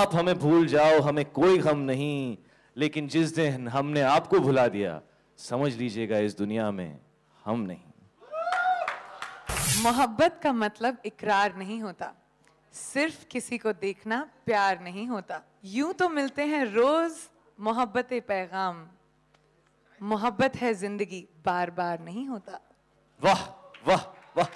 आप हमें भूल जाओ, हमें कोई गम नहीं, लेकिन जिस दिन हमने आपको भुला दिया, समझ लीजिएगा इस दुनिया में हम नहीं। मोहब्बत का मतलब इकरार नहीं होता, सिर्फ किसी को देखना प्यार नहीं होता। यूं तो मिलते हैं रोज मोहब्बत पैगाम, मोहब्बत है जिंदगी बार बार नहीं होता। वाह वाह वाह।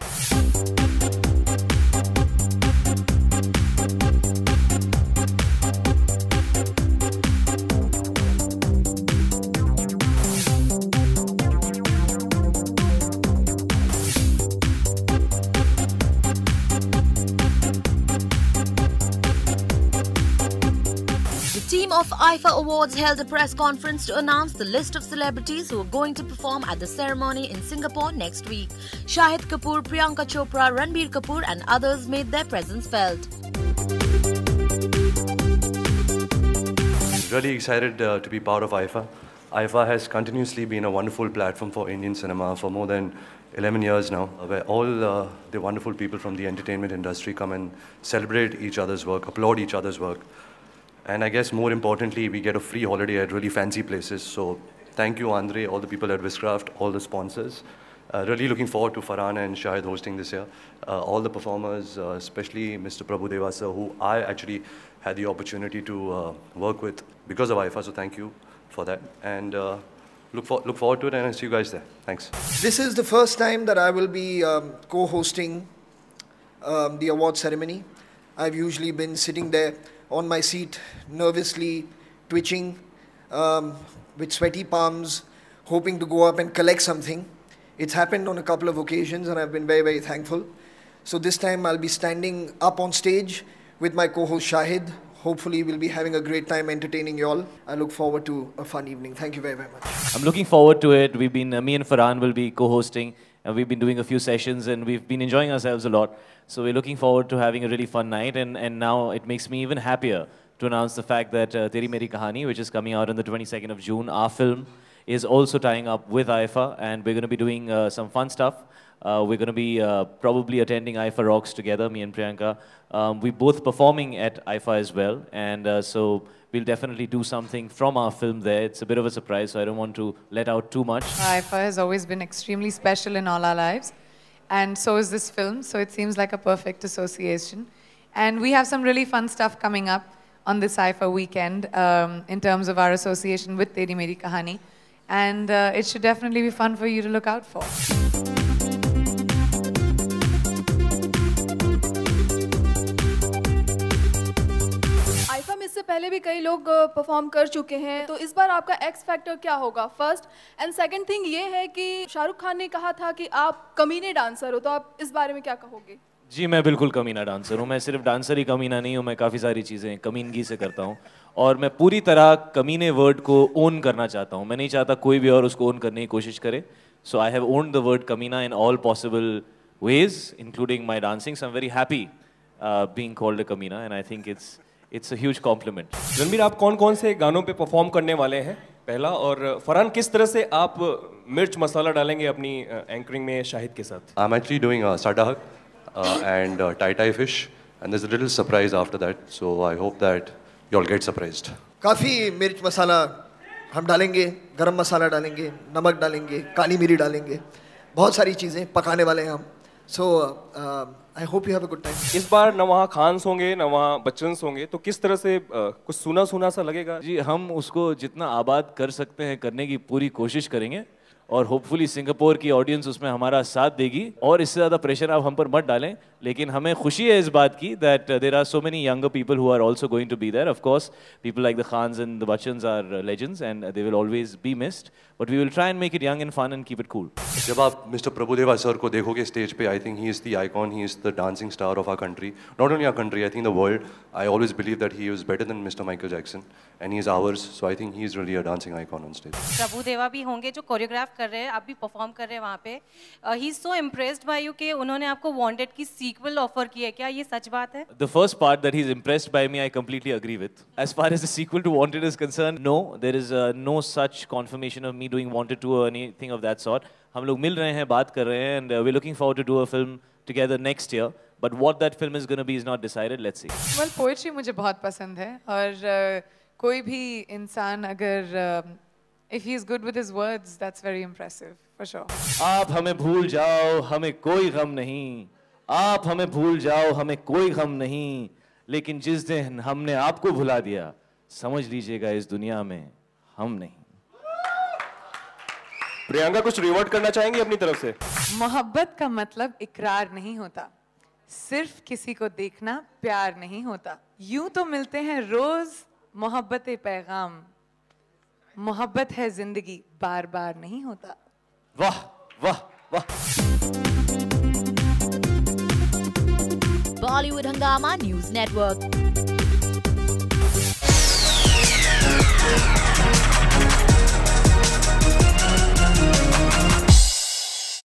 The team of IFA Awards held a press conference to announce the list of celebrities who are going to perform at the ceremony in Singapore next week. Shahid Kapoor, Priyanka Chopra, Ranbir Kapoor and others made their presence felt. Really excited to be part of IFA. IFA has continuously been a wonderful platform for Indian cinema for more than 11 years now, where all the wonderful people from the entertainment industry come and celebrate each other's work, applaud each other's work. And I guess more importantly, we get a free holiday at really fancy places. So thank you, Andre, all the people at Viscraft, all the sponsors. Really looking forward to Farhan and Shahid hosting this year. All the performers, especially Mr. Prabhu Devasa, who I actually had the opportunity to work with because of IFA. So thank you for that. And look forward to it, and I'll see you guys there. Thanks. This is the first time that I will be co-hosting the award ceremony. I've usually been sitting there on my seat, nervously twitching, with sweaty palms, hoping to go up and collect something. It's happened on a couple of occasions and I've been very, very thankful. So this time I'll be standing up on stage with my co-host Shahid. Hopefully we'll be having a great time entertaining you all. I look forward to a fun evening. Thank you very, very much. I'm looking forward to it. We've been, me and Farhan will be co-hosting, and we've been doing a few sessions and we've been enjoying ourselves a lot. So we're looking forward to having a really fun night, and now it makes me even happier to announce the fact that Teri Meri Kahani, which is coming out on the 22nd of June, our film, is also tying up with IFA, and we're going to be doing some fun stuff. We're going to be probably attending IFA Rocks together, me and Priyanka. We're both performing at IFA as well, and so we'll definitely do something from our film there. It's a bit of a surprise, so I don't want to let out too much. IFA has always been extremely special in all our lives, and so is this film, so it seems like a perfect association. And we have some really fun stuff coming up on this IFA weekend in terms of our association with Teri Meri Kahani, and it should definitely be fun for you to look out for. IIFA में इससे पहले भी कई लोग perform कर चुके हैं, तो इस बार आपका एक्स फैक्टर क्या होगा? फर्स्ट एंड सेकंड थिंग ये है कि शाहरुख खान ने कहा था कि आप कमीने डांसर हो, तो आप इस बारे में क्या कहोगे? जी, मैं बिल्कुल कमीना डांसर हूँ। मैं सिर्फ डांसर ही कमीना नहीं हूँ, मैं काफ़ी सारी चीज़ें कमीनगी से करता हूँ, और मैं पूरी तरह कमीने वर्ड को ओन करना चाहता हूँ। मैं नहीं चाहता कोई भी और उसको ओन करने की कोशिश करे। So I have owned the word kamina in all possible ways, including my dancing. So I'm very happy being called a कमीना, and I think it's a huge compliment. Ranbir, आप कौन-कौन से गानों पे परफॉर्म करने वाले हैं पहला, और फरहान किस तरह से आप मिर्च मसाला डालेंगे अपनी एंकरिंग में शाहिद के साथ? I'm actually doing Sada Haq and Tai Tai Fish, and there's a little surprise after that. So I hope that you all get surprised. काफ़ी मिर्च मसाला हम डालेंगे, गरम मसाला डालेंगे, नमक डालेंगे, काली मिरी डालेंगे, बहुत सारी चीज़ें पकाने वाले हैं हम. So I hope you have a good time. इस बार न वहाँ खान्स होंगे न वहाँ बच्चन्स होंगे, तो किस तरह से कुछ सुना सुना सा लगेगा? जी, हम उसको जितना आबाद कर सकते हैं करने की पूरी कोशिश करेंगे, और होपफुली सिंगापुर की ऑडियंस उसमें हमारा साथ देगी. और इससे ज़्यादा प्रेशर आप हम पर मत डालें, लेकिन हमें खुशी है इस बात की that there are so many younger people who are also going to be there. Of course, people like the Khans and the Bachchans are legends and they will always be missed. But we will try and make it young and fun and keep it cool. जब आप mister Prabhudeva sir को देखोगे stage पे, I think he is the icon, he is the dancing star of our country. Not only our country, I think the world. I always believe that he is better than Mr. Michael Jackson, and he is ours. So I think he is really a dancing icon on stage. Prabhudeva भी होंगे जो choreograph कर रहे हैं, आप भी perform कर रहे हैं वहाँ पे. He is so impressed by you कि उन्होंने आपको Wanted की sequel ऑफर की है. क्या ये सच बात है? The first part that he's impressed by me, I completely agree with. As far as the sequel to Wanted is concerned, no, there is no such confirmation of me doing Wanted 2 or anything of that sort. हम लोग मिल रहे हैं, बात कर रहे हैं, and we're looking forward to do a film together next year. But what that film is going to be is not decided. Let's see. Well, poetry मुझे बहुत पसंद है और कोई भी इंसान अगर if he is good with his words, that's very impressive for sure. आप हमें भूल जाओ, हमें कोई गम नहीं. आप हमें भूल जाओ, हमें कोई गम नहीं. लेकिन जिस दिन हमने आपको भुला दिया, समझ लीजिएगा इस दुनिया में हम नहीं. प्रियंका कुछ रिवर्ट करना चाहेंगी अपनी तरफ से? मोहब्बत का मतलब इकरार नहीं होता, सिर्फ किसी को देखना प्यार नहीं होता. यूं तो मिलते हैं रोज मोहब्बत पैगाम, मोहब्बत है जिंदगी बार बार नहीं होता. वाह वाह वाह. Bollywood Hungama News Network.